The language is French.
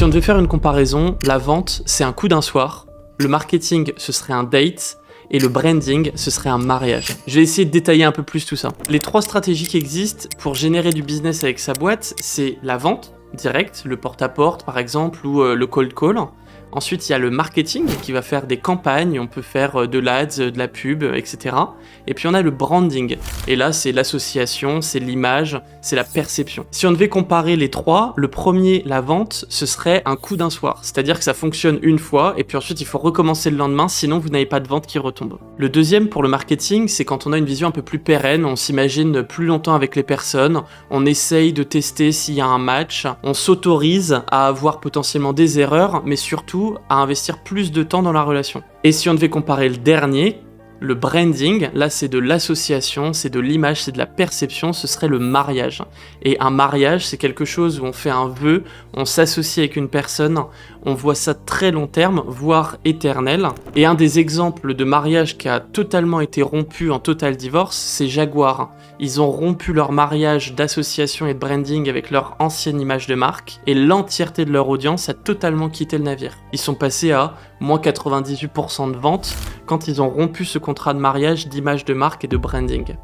Si on devait faire une comparaison, la vente, c'est un coup d'un soir, le marketing, ce serait un date, et le branding, ce serait un mariage. Je vais essayer de détailler un peu plus tout ça. Les 3 stratégies qui existent pour générer du business avec sa boîte, c'est la vente directe, le porte-à-porte par exemple, ou le cold call. Ensuite, il y a le marketing qui va faire des campagnes, on peut faire de l'ads, de la pub, etc. Et puis on a le branding. Et là, c'est l'association, c'est l'image, c'est la perception. Si on devait comparer les 3, le premier, la vente, ce serait un coup d'un soir. C'est-à-dire que ça fonctionne une fois, et puis ensuite il faut recommencer le lendemain, sinon vous n'avez pas de vente qui retombe. Le deuxième, pour le marketing, c'est quand on a une vision un peu plus pérenne, on s'imagine plus longtemps avec les personnes, on essaye de tester s'il y a un match, on s'autorise à avoir potentiellement des erreurs, mais surtout à investir plus de temps dans la relation. Et si on devait comparer le dernier, le branding, là c'est de l'association, c'est de l'image, c'est de la perception, ce serait le mariage. Et un mariage, c'est quelque chose où on fait un vœu, on s'associe avec une personne, on voit ça très long terme, voire éternel. Et un des exemples de mariage qui a totalement été rompu en total divorce, c'est Jaguar. Ils ont rompu leur mariage d'association et de branding avec leur ancienne image de marque, et l'entièreté de leur audience a totalement quitté le navire. Ils sont passés à moins 98% de ventes quand ils ont rompu ce contrat de mariage, d'image de marque et de branding.